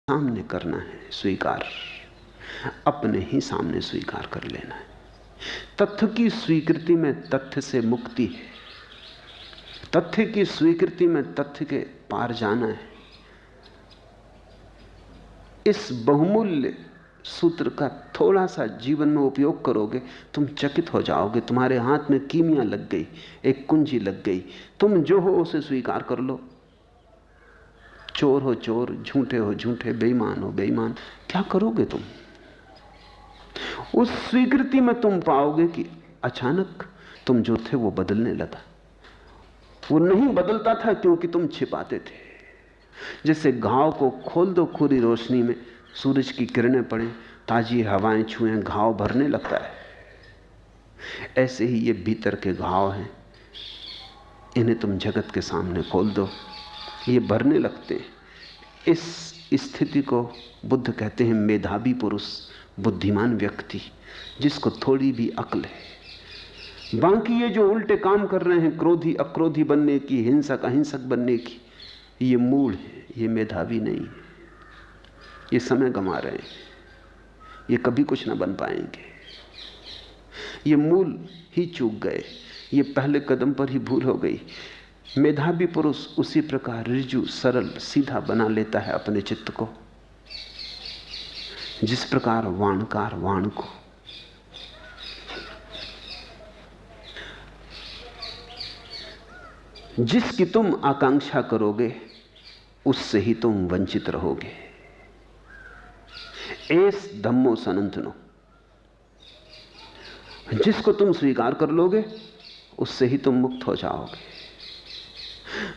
सामने करना है स्वीकार, अपने ही सामने स्वीकार कर लेना है। तथ्य की स्वीकृति में तथ्य से मुक्ति है, तथ्य की स्वीकृति में तथ्य के पार जाना है। इस बहुमूल्य सूत्र का थोड़ा सा जीवन में उपयोग करोगे, तुम चकित हो जाओगे। तुम्हारे हाथ में कीमिया लग गई, एक कुंजी लग गई। तुम जो हो उसे स्वीकार कर लो। चोर हो चोर, झूठे हो झूठे, बेईमान हो बेईमान, क्या करोगे तुम? उस स्वीकृति में तुम पाओगे कि अचानक तुम जो थे वो बदलने लगा। वो नहीं बदलता था क्योंकि तुम छिपाते थे। जैसे घाव को खोल दो खुली रोशनी में, सूरज की किरणें पड़े, ताजी हवाएं छुएं, घाव भरने लगता है। ऐसे ही ये भीतर के घाव हैं, इन्हें तुम जगत के सामने खोल दो, ये भरने लगते हैं। इस स्थिति को बुद्ध कहते हैं मेधावी पुरुष, बुद्धिमान व्यक्ति, जिसको थोड़ी भी अक्ल है। बाकी ये जो उल्टे काम कर रहे हैं, क्रोधी अक्रोधी बनने की, हिंसक अहिंसक बनने की, ये मूल है, ये मेधावी नहीं है। ये समय गंवा रहे हैं, ये कभी कुछ ना बन पाएंगे। ये मूल ही चूक गए, ये पहले कदम पर ही भूल हो गई। मेधावी पुरुष उसी प्रकार ऋजु सरल सीधा बना लेता है अपने चित्त को, जिस प्रकार वाणकार वाण को। जिसकी तुम आकांक्षा करोगे उससे ही तुम वंचित रहोगे। एस धम्मो सनंतनो, जिसको तुम स्वीकार कर लोगे उससे ही तुम मुक्त हो जाओगे।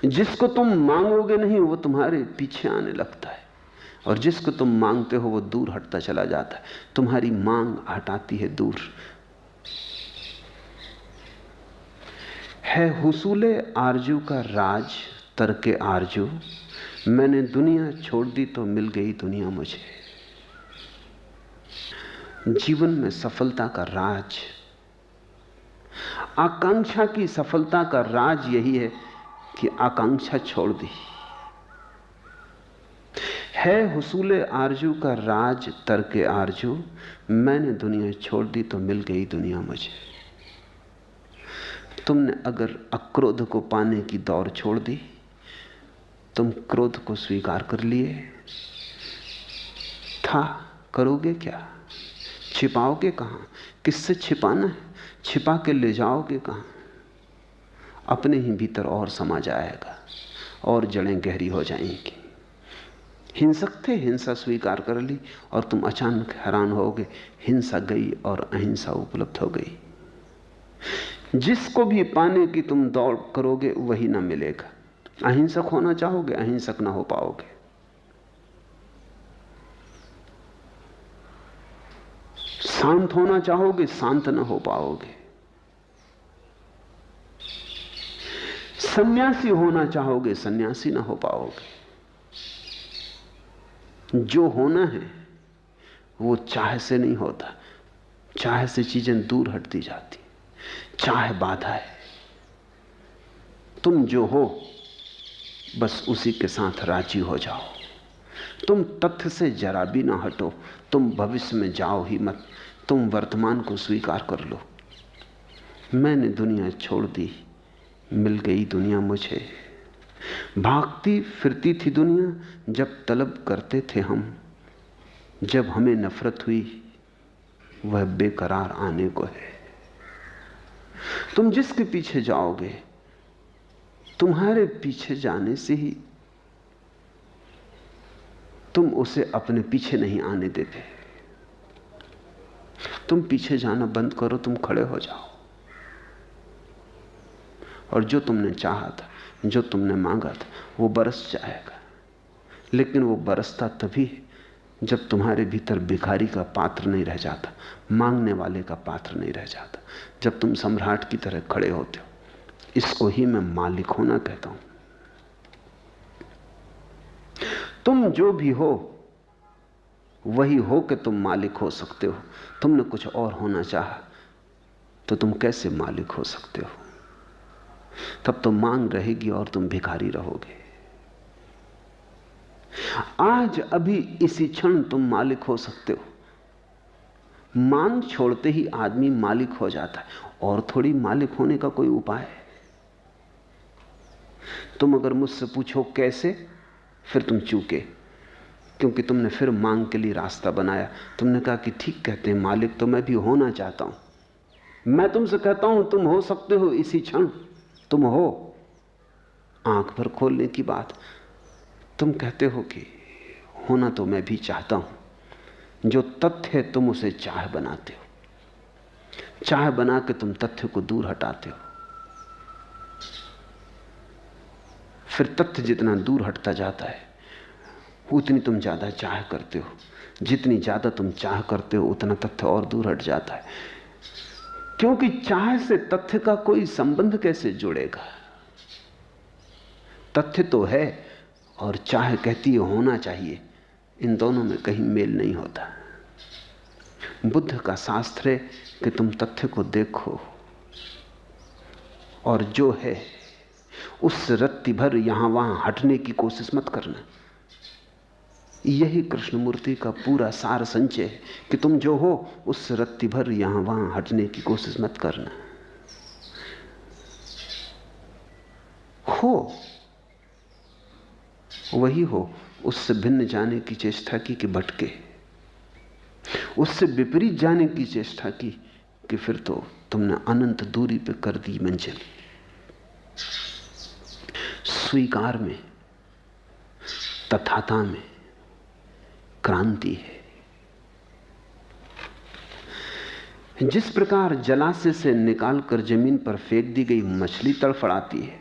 जिसको तुम मांगोगे नहीं वो तुम्हारे पीछे आने लगता है, और जिसको तुम मांगते हो वो दूर हटता चला जाता है। तुम्हारी मांग हटाती है दूर। है हुसूले आरजू का राज तरके आरजू, मैंने दुनिया छोड़ दी तो मिल गई दुनिया मुझे। जीवन में सफलता का राज, आकांक्षा की सफलता का राज यही है कि आकांक्षा छोड़ दी। है हुसूले आरजू का राज तरके आरजू, मैंने दुनिया छोड़ दी तो मिल गई दुनिया मुझे। तुमने अगर अक्रोध को पाने की दौड़ छोड़ दी, तुम क्रोध को स्वीकार कर लिए, था करोगे क्या? छिपाओगे कहां? किससे छिपाना है? छिपा के ले जाओगे कहां? अपने ही भीतर और समा जाएगा और जड़ें गहरी हो जाएंगी। हिंसक थे, हिंसा स्वीकार कर ली और तुम अचानक हैरान होगे, हिंसा गई और अहिंसा उपलब्ध हो गई। जिसको भी पाने की तुम दौड़ करोगे वही ना मिलेगा। अहिंसक होना चाहोगे, अहिंसक ना हो पाओगे। शांत होना चाहोगे, शांत ना हो पाओगे। सन्यासी होना चाहोगे, सन्यासी ना हो पाओगे। जो होना है वो चाह से नहीं होता। चाह से चीजें दूर हटती जाती, चाह बाधा है। तुम जो हो बस उसी के साथ राजी हो जाओ। तुम तथ्य से जरा भी ना हटो, तुम भविष्य में जाओ ही मत। तुम वर्तमान को स्वीकार कर लो। मैंने दुनिया छोड़ दी, मिल गई दुनिया मुझे। भागती फिरती थी दुनिया जब तलब करते थे हम, जब हमें नफरत हुई वह बेकरार आने को है। तुम जिसके पीछे जाओगे, तुम्हारे पीछे जाने से ही तुम उसे अपने पीछे नहीं आने देते। तुम पीछे जाना बंद करो, तुम खड़े हो जाओ, और जो तुमने चाहा था, जो तुमने मांगा था, वो बरस जाएगा। लेकिन वो बरसता तभी जब तुम्हारे भीतर भिखारी का पात्र नहीं रह जाता, मांगने वाले का पात्र नहीं रह जाता, जब तुम सम्राट की तरह खड़े होते हो। इसको ही मैं मालिक होना कहता हूं। तुम जो भी हो वही हो कि तुम मालिक हो सकते हो। तुमने कुछ और होना चाहा तो तुम कैसे मालिक हो सकते हो? तब तो मांग रहेगी और तुम भिखारी रहोगे। आज अभी इसी क्षण तुम मालिक हो सकते हो। मांग छोड़ते ही आदमी मालिक हो जाता है, और थोड़ी मालिक होने का कोई उपाय है। तुम अगर मुझसे पूछो कैसे, फिर तुम चूके, क्योंकि तुमने फिर मांग के लिए रास्ता बनाया। तुमने कहा कि ठीक कहते हैं मालिक तो मैं भी होना चाहता हूं। मैं तुमसे कहता हूं तुम हो सकते हो इसी क्षण, तुम हो। आंख भर खोलने की बात। तुम कहते हो कि होना तो मैं भी चाहता हूं। जो तथ्य है तुम उसे चाह बनाते हो, चाह बना के तुम तथ्य को दूर हटाते हो। फिर तथ्य जितना दूर हटता जाता है उतनी तुम ज्यादा चाह करते हो। जितनी ज्यादा तुम चाह करते हो उतना तथ्य और दूर हट जाता है, क्योंकि चाह से तथ्य का कोई संबंध कैसे जुड़ेगा। तथ्य तो है और चाह कहती है होना चाहिए, इन दोनों में कहीं मेल नहीं होता। बुद्ध का शास्त्र है कि तुम तथ्य को देखो और जो है उससे रत्ती भर यहां वहां हटने की कोशिश मत करना। यही कृष्णमूर्ति का पूरा सार संचय है कि तुम जो हो उससे रत्ती भर यहां वहां हटने की कोशिश मत करना। हो वही हो, उससे भिन्न जाने की चेष्टा की कि भटके, उससे विपरीत जाने की चेष्टा की कि फिर तो तुमने अनंत दूरी पे कर दी मंजिल। स्वीकार में, तथाता में क्रांति है। जिस प्रकार जलाशय से निकालकर जमीन पर फेंक दी गई मछली तड़फड़ाती है,